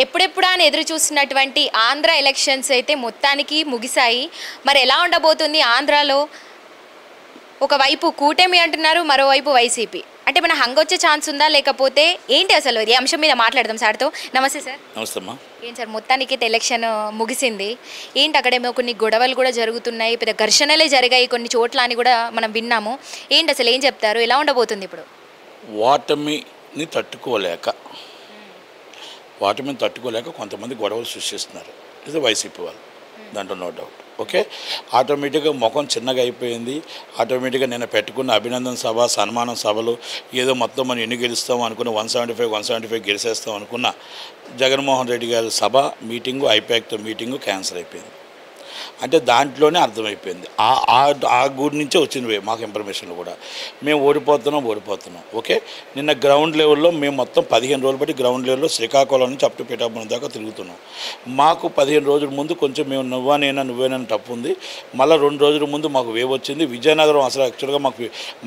ఎప్పుడెప్పుడా అని ఎదురు చూస్తున్నటువంటి ఆంధ్ర ఎలక్షన్స్ అయితే మొత్తానికి ముగిశాయి. మరి ఎలా ఉండబోతుంది ఆంధ్రాలో? ఒకవైపు కూటమి అంటున్నారు, మరోవైపు వైసీపీ. అంటే మన హంగొచ్చే ఛాన్స్ ఉందా, లేకపోతే ఏంటి అసలు? ఈ అంశం మీద మాట్లాడదాం సార్తో. నమస్తే సార్. నమస్తే అమ్మా. ఏంటి సార్, మొత్తానికి ఎలక్షన్ ముగిసింది. ఏంటి అక్కడేమో కొన్ని గొడవలు కూడా జరుగుతున్నాయి, పెద్ద ఘర్షణలే జరిగాయి కొన్ని చోట్ల అని కూడా మనం విన్నాము. ఏంటి అసలు, ఏం చెప్తారు? ఎలా ఉండబోతుంది ఇప్పుడు? వాటమిని తట్టుకోలేక కొంతమంది గొడవలు సృష్టిస్తున్నారు. ఇది వైసీపీ వాళ్ళు, దాంట్లో నో డౌట్. ఓకే, ఆటోమేటిక్గా ముఖం చిన్నగా అయిపోయింది. ఆటోమేటిక్గా నేను పెట్టుకున్న అభినందన సభ, సన్మానం సభలు ఏదో మొత్తం మనం ఎన్ని గెలుస్తాం అనుకున్న 175 గెలిచేస్తాం అనుకున్న జగన్మోహన్ రెడ్డి గారి సభ మీటింగు, ఐపాక్తో మీటింగు క్యాన్సిల్ అయిపోయింది. అంటే దాంట్లోనే అర్థమైపోయింది. ఆ గుడి నుంచే వచ్చినవి మాకు ఇన్ఫర్మేషన్లు కూడా. మేము ఓడిపోతున్నాం. ఓకే, నిన్న గ్రౌండ్ లెవెల్లో మేము మొత్తం 15 రోజులు బట్టి గ్రౌండ్ లెవెల్లో శ్రీకాకుళం నుంచి అప్ టు పిఠాపురం దాకా తిరుగుతున్నాం. మాకు 15 రోజుల ముందు కొంచెం మేము నువ్వేనని తప్పు ఉంది. మళ్ళీ 2 రోజుల ముందు మాకు వేవ్ వచ్చింది. విజయనగరం అసలు యాక్చువల్గా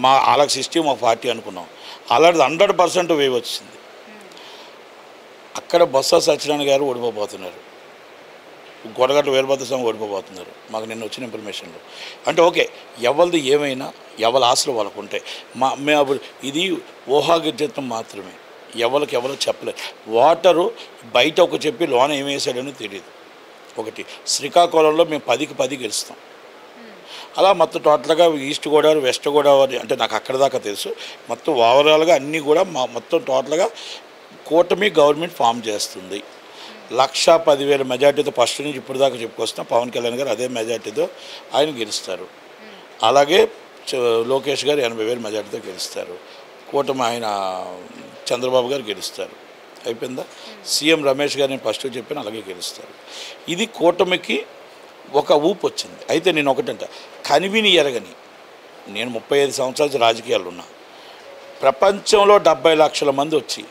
మా అలాగ 60 మాకు 40 అనుకున్నాం. అలాంటిది 100% వేవ్ వచ్చింది. అక్కడ బొత్స సత్యనారాయణ గారు ఓడిపోతున్నారు, గొడగట్ల వీరభద్రస్వామి ఓడిపోతున్నారు. మాకు నిన్న వచ్చిన ఇన్ఫర్మేషన్లో. అంటే ఓకే, ఎవరిది ఏమైనా ఎవరి ఆశలు వాళ్ళకు ఉంటాయి. మేము ఇది ఊహాగర్జితం మాత్రమే, ఎవరో చెప్పలేదు. వాటరు బయట ఒక చెప్పి లోన ఏం వేసాడని తెలియదు. ఒకటి శ్రీకాకుళంలో మేము 10కి 10 గెలుస్తాం. అలా మొత్తం టోటల్గా ఈస్ట్ గోదావరి, వెస్ట్ గోదావరి, అంటే నాకు అక్కడ దాకా తెలుసు. మొత్తం ఓవరాల్గా అన్నీ కూడా మొత్తం టోటల్గా కూటమి గవర్నమెంట్ ఫామ్ చేస్తుంది. 1,10,000 మెజార్టీతో ఫస్ట్ నుంచి ఇప్పుడు దాకా చెప్పుకొస్తున్నా. పవన్ కళ్యాణ్ గారు అదే మెజార్టీతో ఆయన గెలుస్తారు. అలాగే లోకేష్ గారు 80,000 మెజార్టీతో గెలుస్తారు. కూటమి ఆయన చంద్రబాబు గారు గెలుస్తారు. అయిపోయిందా? సీఎం రమేష్ గారు నేను ఫస్ట్ చెప్పాను, అలాగే గెలుస్తారు. ఇది కూటమికి ఒక ఊపు వచ్చింది. అయితే నేను ఒకటంట, కనివిని ఎరగని, నేను 35 సంవత్సరాల రాజకీయాలు ఉన్నా. ప్రపంచంలో 70 లక్షల మంది వచ్చి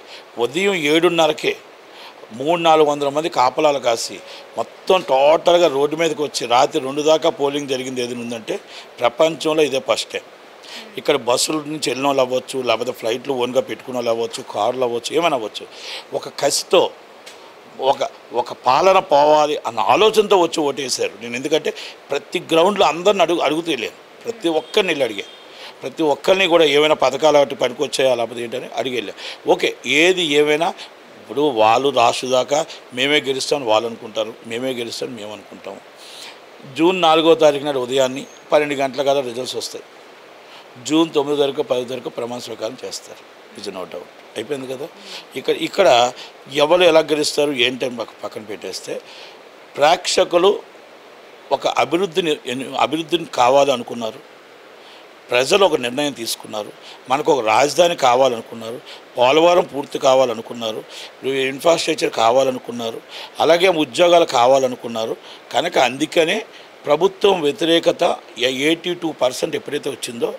ఉదయం 7:30కే 300-400 మంది కాపలాలు కాసి మొత్తం టోటల్గా రోడ్డు మీదకి వచ్చి రాత్రి 2 దాకా పోలింగ్ జరిగింది ఏది ఉందంటే ప్రపంచంలో ఇదే ఫస్ట్ టైం. ఇక్కడ బస్సుల నుంచి వెళ్ళిన వాళ్ళు అవ్వచ్చు, లేకపోతే ఫ్లైట్లు ఓన్గా పెట్టుకున్న వాళ్ళు అవ్వచ్చు, కార్లు అవ్వచ్చు, ఏమైనా అవ్వచ్చు, ఒక కసితో ఒక పాలన పోవాలి అన్న ఆలోచనతో వచ్చి ఓటేశారు. నేను ఎందుకంటే ప్రతి గ్రౌండ్లో అందరిని అడుగుతూ వెళ్ళాను, ప్రతి ఒక్కరిని వెళ్ళి అడిగాను. ప్రతి ఒక్కరిని కూడా ఏమైనా పథకాలు ఒకటి పనికొచ్చాయా లేకపోతే ఏంటని అడిగి వెళ్ళాను. ఓకే, ఏది ఏమైనా ఇప్పుడు వాళ్ళు రాష్ట్ర దాకా మేమే గెలుస్తామని వాళ్ళు అనుకుంటారు, మేమే గెలుస్తామని మేము అనుకుంటాము. జూన్ 4వ తారీఖు నాడు ఉదయాన్నే 12 గంటల కదా రిజల్ట్స్ వస్తాయి. జూన్ 9 తారీఖు 10 తారీఖు ప్రమాణ స్వీకారం చేస్తారు. ఇది నో డౌట్. అయిపోయింది కదా. ఇక్కడ ఎవరు ఎలా గెలుస్తారు ఏంటని పక్కన పెట్టేస్తే ప్రేక్షకులు ఒక అభివృద్ధిని కావాలనుకున్నారు. ప్రజలు ఒక నిర్ణయం తీసుకున్నారు. మనకు ఒక రాజధాని కావాలనుకున్నారు, పోలవరం పూర్తి కావాలనుకున్నారు, ఇన్ఫ్రాస్ట్రక్చర్ కావాలనుకున్నారు, అలాగే ఉద్యోగాలు కావాలనుకున్నారు. కనుక అందుకనే ప్రభుత్వం వ్యతిరేకత 82% ఎప్పుడైతే వచ్చిందో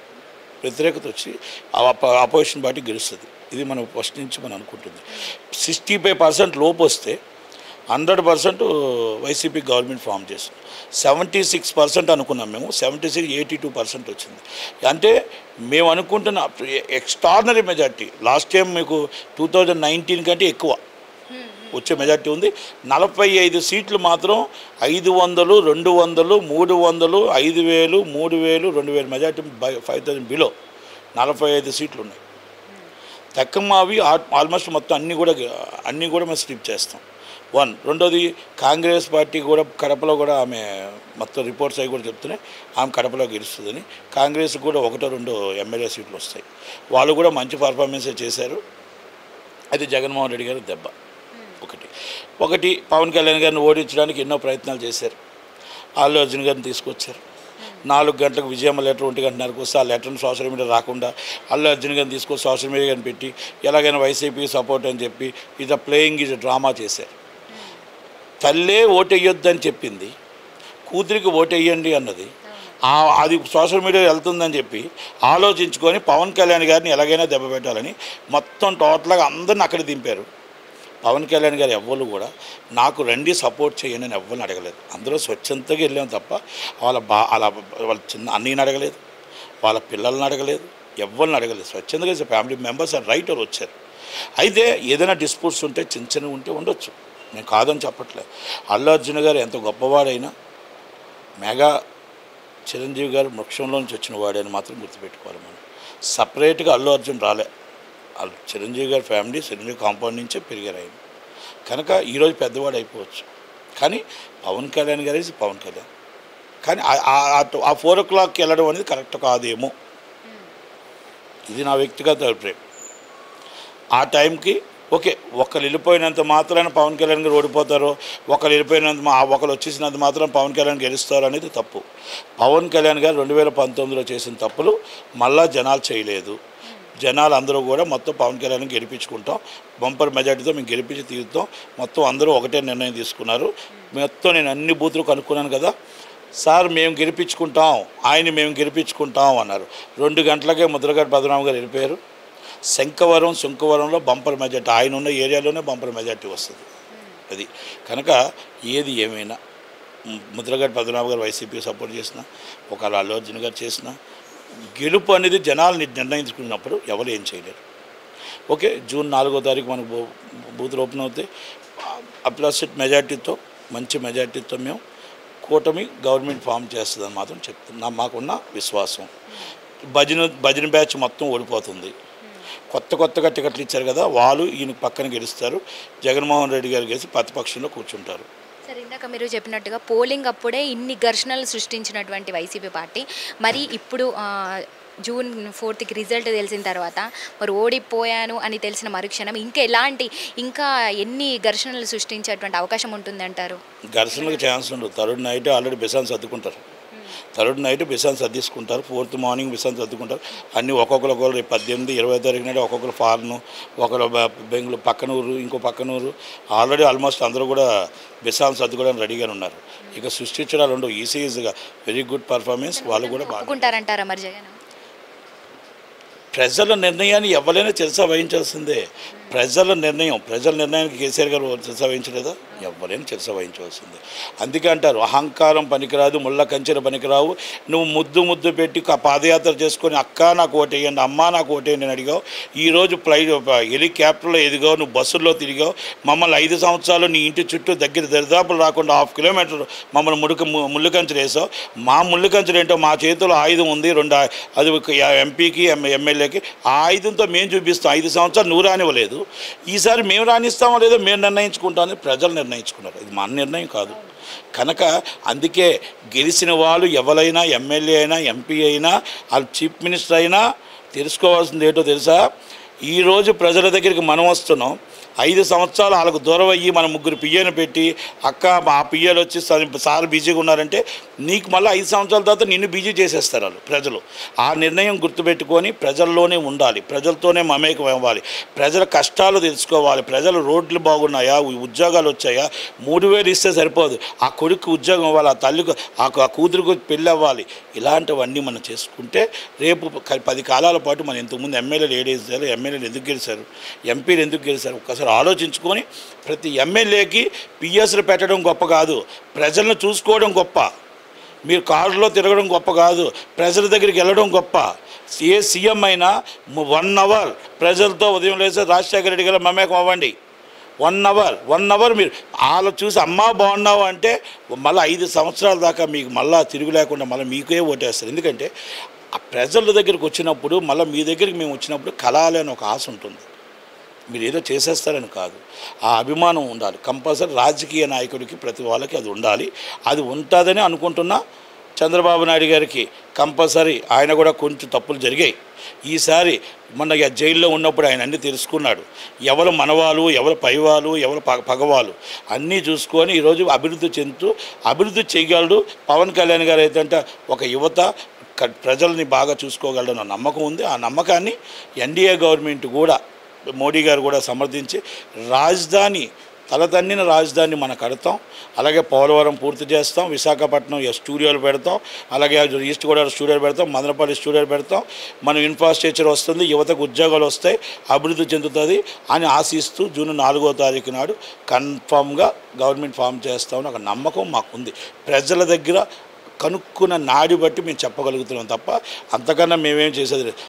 వ్యతిరేకత వచ్చి అపోజిషన్ పార్టీ గెలుస్తుంది. ఇది మనం ఫస్ట్ నుంచి మనం అనుకుంటుంది. 65% లోపు వస్తే 100% వైసీపీ గవర్నమెంట్ ఫామ్ చేస్తుంది. 76% అనుకున్నాం మేము, 82% వచ్చింది. అంటే మేము అనుకుంటున్న ఎక్స్ట్రాడినరీ మెజార్టీ. లాస్ట్ టైం మీకు 2019 కంటే ఎక్కువ వచ్చే మెజార్టీ ఉంది. 45 సీట్లు మాత్రం 500, 200, 300, 5,000, 3,000, 2,000 మెజార్టీ 5,000 బిలో 45 సీట్లు ఉన్నాయి. తక్కువవి ఆల్మోస్ట్ మొత్తం అన్నీ కూడా మేము స్లిప్ చేస్తాం. రెండోది కాంగ్రెస్ పార్టీ కూడా కడపలో కూడా ఆమె మొత్తం రిపోర్ట్స్ అవి కూడా చెప్తున్నాయి ఆమె కడపలో గెలుస్తుందని. కాంగ్రెస్ కూడా 1-2 ఎమ్మెల్యే సీట్లు వస్తాయి. వాళ్ళు కూడా మంచి పర్ఫార్మెన్సే చేశారు. అది జగన్మోహన్ రెడ్డి గారి దెబ్బ. ఒకటి పవన్ కళ్యాణ్ గారిని ఓడించడానికి ఎన్నో ప్రయత్నాలు చేశారు. అల్లు అర్జున్ గారిని తీసుకొచ్చారు. 4 గంటలకు విజయమ్మ లెటర్ 1 గంటన్నరకు వస్తే ఆ లెటర్ని సోషల్ మీడియా రాకుండా అల్లు అర్జున్ గారిని తీసుకొచ్చి సోషల్ మీడియా గారిని పెట్టి ఎలాగైనా వైసీపీ సపోర్ట్ అని చెప్పి ప్లేయింగ్ డ్రామా చేశారు. తల్లే ఓటేయొద్దని చెప్పింది, కూతురికి ఓటేయండి అన్నది. అది సోషల్ మీడియా వెళ్తుందని చెప్పి ఆలోచించుకొని పవన్ కళ్యాణ్ గారిని ఎలాగైనా దెబ్బ పెట్టాలని మొత్తం టోటల్గా అందరిని అక్కడ దింపారు. పవన్ కళ్యాణ్ గారు ఎవ్వరు కూడా నాకు రండి సపోర్ట్ చేయండి అని ఎవ్వరిని అడగలేదు. అందరూ స్వచ్ఛందంగా వెళ్ళాము తప్ప వాళ్ళ చిన్న అన్నయ్యని అడగలేదు, వాళ్ళ పిల్లల్ని అడగలేదు, ఎవరిని అడగలేదు. స్వచ్ఛందంగా ఫ్యామిలీ మెంబర్స్ అండ్ రైటర్ వచ్చారు. అయితే ఏదైనా డిస్ప్యూట్స్ ఉంటే చిన్న చిన్నవి ఉంటే ఉండొచ్చు, నేను కాదని చెప్పట్లేదు. అల్లు అర్జున్ గారు ఎంత గొప్పవాడైనా మెగా చిరంజీవి గారు వృక్షంలోంచి వచ్చిన వాడని మాత్రం గుర్తుపెట్టుకోవాలి. మనం సపరేట్గా అల్లు అర్జున్ రాలే, చిరంజీవి గారి ఫ్యామిలీ చిరంజీవి కాంపౌండ్ నుంచే పెరిగారు ఆయన. కనుక ఈరోజు పెద్దవాడు అయిపోవచ్చు, కానీ పవన్ కళ్యాణ్ గారు పవన్ కళ్యాణ్. కానీ ఆ 4 o'clockకి వెళ్ళడం అనేది కరెక్ట్ కాదేమో, ఇది నా వ్యక్తిగత అభిప్రాయం. ఆ టైంకి ఓకే, ఒకరు వెళ్ళిపోయినంత మాత్రాన పవన్ కళ్యాణ్ గారు ఓడిపోతారో, ఒకరు ఒకరు వచ్చేసినంత మాత్రం పవన్ కళ్యాణ్ గెలుస్తారు అనేది తప్పు. పవన్ కళ్యాణ్ గారు 2019లో చేసిన తప్పులు మళ్ళా జనాలు చేయలేదు. జనాలు అందరూ కూడా మొత్తం పవన్ కళ్యాణ్ గెలిపించుకుంటాం, బంపర్ మెజార్టీతో మేము గెలిపించి తీరుతాం, మొత్తం అందరూ ఒకటే నిర్ణయం తీసుకున్నారు. మొత్తం నేను అన్ని బూతులు కనుక్కున్నాను కదా సార్, మేము గెలిపించుకుంటాం, మేము గెలిపించుకుంటాం అన్నారు. 2 గంటలకే ముద్రగడ పద్మనాభం గారు వెళ్ళిపోయారు. శంఖవరంలో బంపర్ మెజార్టీ, ఆయన ఉన్న ఏరియాలోనే బంపర్ మెజార్టీ వస్తుంది. అది కనుక ఏది ఏమైనా ముద్రగడ పద్మనాభం గారు వైసీపీ సపోర్ట్ చేసిన, ఒకవేళ అల్లు అర్జున్ గారు చేసిన, గెలుపు అనేది జనాలు నిర్ణయించుకున్నప్పుడు ఎవరు ఏం చేయలేరు. ఓకే, జూన్ 4వ తారీఖు మనకు బూతులు ఓపెన్ అవుతాయి. అప్లాసిట్ మెజార్టీతో, మంచి మెజార్టీతో మేము కూటమి గవర్నమెంట్ ఫామ్ చేస్తుందని మాత్రం చెప్తున్నాం. మాకున్న విశ్వాసం. భజన బ్యాచ్ మొత్తం ఓడిపోతుంది. కొత్తగా టికెట్లు ఇచ్చారు కదా, వాళ్ళు ఈయన పక్కన గెలుస్తారు. జగన్మోహన్ రెడ్డి గారు గెలిచి ప్రతిపక్షంలో కూర్చుంటారు. సార్, ఇందాక మీరు చెప్పినట్టుగా పోలింగ్ అప్పుడే ఇన్ని ఘర్షణలు సృష్టించినటువంటి వైసీపీ పార్టీ, మరి ఇప్పుడు జూన్ 4కి రిజల్ట్ తెలిసిన తర్వాత మరి ఓడిపోయాను అని తెలిసిన మరుక్షణం ఇంకా ఎన్ని ఘర్షణలు సృష్టించేటువంటి అవకాశం ఉంటుందంటారు? ఘర్షణలకు ఛాన్స్ ఉండదు. థర్డ్ నైట్ ఆల్రెడీ బెసాన్ సర్దుకుంటారు. థర్డ్ నైట్ బిసాన్ సర్దిసుకుంటారు. 4th మార్నింగ్ బిసాన్ సర్దుకుంటారు. అన్నీ ఒక్కొక్కరు 18, 20 తారీఖు నాడు ఒక్కొక్కరు ఫారెన్, ఒకరు బెంగళూరు పక్కనూరు, ఇంకో పక్కనూరు, ఆల్రెడీ ఆల్మోస్ట్ అందరూ కూడా బిసాన్ సర్దుకోవడానికి రెడీగా ఉన్నారు. ఇక సృష్టించడాలు ఉండవు. ఈజీగా వెరీ గుడ్ పర్ఫార్మెన్స్. వాళ్ళు కూడా బాగుంటారంటారా మరి జగన్? ప్రజల నిర్ణయాన్ని ఎవరైనా చిరస వహించాల్సిందే. ప్రజల నిర్ణయానికి కేసీఆర్ గారు చిరస వహించలేదా? ఎవరైనా చిరస వహించవలసిందే. అందుకే అంటారు, అహంకారం పనికిరాదు, ముళ్ళ కంచెలు పనికిరావు. నువ్వు ముద్దు పెట్టి పాదయాత్ర చేసుకొని అక్క నాకు ఓటేయండి, అమ్మ నాకు ఓటేయండి అని అడిగావు. ఈరోజు హెలికాప్టర్లో ఎదిగావు, నువ్వు బస్సుల్లో తిరిగావు. మమ్మల్ని 5 సంవత్సరాలు నీ ఇంటి చుట్టూ దరిదాపులు రాకుండా 1/2 కిలోమీటర్ మమ్మల్ని ముళ్ళు కంచెలు వేసావు. మా ముళ్ళు కంచెలు ఏంటో, మా చేతిలో ఆయుధం ఉంది, అది ఎంపీకి ఎమ్మెల్యేకి. ఆ ఆయుధంతో మేము చూపిస్తాం. 5 సంవత్సరాలు నువ్వు రానివ్వలేదు. ఈసారి మేము రాణిస్తామో లేదో మేము నిర్ణయించుకుంటామని ప్రజలు నిర్ణయించుకున్నారు. ఇది మన నిర్ణయం కాదు. కనుక అందుకే గెలిచిన వాళ్ళు ఎవరైనా, ఎమ్మెల్యే అయినా, ఎంపీ అయినా, వాళ్ళు చీఫ్ మినిస్టర్ అయినా తెలుసుకోవాల్సింది ఏంటో తెలుసా? ఈరోజు ప్రజల దగ్గరికి మనం వస్తున్నాం. 5 సంవత్సరాలు వాళ్ళకు దూరం అయ్యి మన 3 పియ్యను పెట్టి, అక్క మా పియ్యలు వచ్చి సార్ బిజీగా ఉన్నారంటే నీకు మళ్ళీ 5 సంవత్సరాల తర్వాత నిన్ను బిజీ చేసేస్తారు వాళ్ళు ప్రజలు. ఆ నిర్ణయం గుర్తుపెట్టుకొని ప్రజల్లోనే ఉండాలి, ప్రజలతోనే మమేకం అవ్వాలి, ప్రజల కష్టాలు తెలుసుకోవాలి. ప్రజలు రోడ్లు బాగున్నాయా, ఉద్యోగాలు వచ్చాయా, 3000 ఇస్తే సరిపోదు, ఆ కొడుకు ఉద్యోగం ఇవ్వాలి, ఆ తల్లికి ఆ కూతురుకు పెళ్ళి అవ్వాలి. ఇలాంటివన్నీ మనం చేసుకుంటే రేపు 10 కాలాల పాటు మనం ఇంతకుముందు ఎమ్మెల్యేలు ఏడేసారు, ఎమ్మెల్యేలు ఎందుకు గెలిచారు, ఎంపీలు ఎందుకు గెలిచారు ఒక్కసారి ఆలోచించుకొని ప్రతి ఎమ్మెల్యేకి పిఎస్లు పెట్టడం గొప్ప కాదు, ప్రజలను చూసుకోవడం గొప్ప. మీరు కారులో తిరగడం గొప్ప కాదు, ప్రజల దగ్గరికి వెళ్ళడం గొప్ప. ఏ సీఎం అయినా 1 అవర్ ప్రజలతో ఉదయం లేస్తే రాజశేఖర రెడ్డి గారు మమేకం అవ్వండి. 1 అవర్ మీరు వాళ్ళు చూసి అమ్మా బాగున్నావు అంటే మళ్ళీ 5 సంవత్సరాల దాకా మీకు మళ్ళీ తిరుగు లేకుండా మళ్ళీ మీకే ఓటేస్తారు. ఎందుకంటే ఆ ప్రజల దగ్గరికి వచ్చినప్పుడు, మళ్ళీ మీ దగ్గరికి మేము వచ్చినప్పుడు కలాలి అని ఒక ఆశ ఉంటుంది. మీరు ఏదో చేసేస్తారని కాదు, ఆ అభిమానం ఉండాలి. కంపల్సరీ రాజకీయ నాయకుడికి ప్రతి వాళ్ళకి అది ఉండాలి. అది ఉంటుందని అనుకుంటున్నా. చంద్రబాబు నాయుడు గారికి కంపల్సరీ, ఆయన కూడా కొంచెం తప్పులు జరిగాయి. ఈసారి మొన్న జైల్లో ఉన్నప్పుడు ఆయన అన్నీ తెలుసుకున్నాడు. ఎవరు మనవాళ్ళు, ఎవరు పైవాళ్ళు, ఎవరు పగవాళ్ళు అన్నీ చూసుకొని ఈరోజు అభివృద్ధి చేయగలడు. పవన్ కళ్యాణ్ గారు అయితే ఒక యువత ప్రజల్ని బాగా చూసుకోగలడన్న నమ్మకం ఉంది. ఆ నమ్మకాన్ని ఎన్డీఏ గవర్నమెంట్ కూడా, మోడీ గారు కూడా సమర్థించి తలతన్నిన రాజధాని మనం కడతాం. అలాగే పోలవరం పూర్తి చేస్తాం, విశాఖపట్నం స్టూడియోలు పెడతాం, అలాగే ఈస్ట్ గోదావరి స్టూడియోలు పెడతాం, మదనపల్లి స్టూడియోలు పెడతాం. మనం ఇన్ఫ్రాస్ట్రక్చర్ వస్తుంది, యువతకు ఉద్యోగాలు వస్తాయి, అభివృద్ధి చెందుతుంది అని ఆశిస్తూ జూన్ 4వ తారీఖు నాడు కన్ఫామ్గా గవర్నమెంట్ ఫామ్ చేస్తామని ఒక నమ్మకం మాకుంది. ప్రజల దగ్గర కనుక్కున్న నాడి బట్టి మేము చెప్పగలుగుతున్నాం తప్ప అంతకన్నా మేమేం చేసేది లేదు.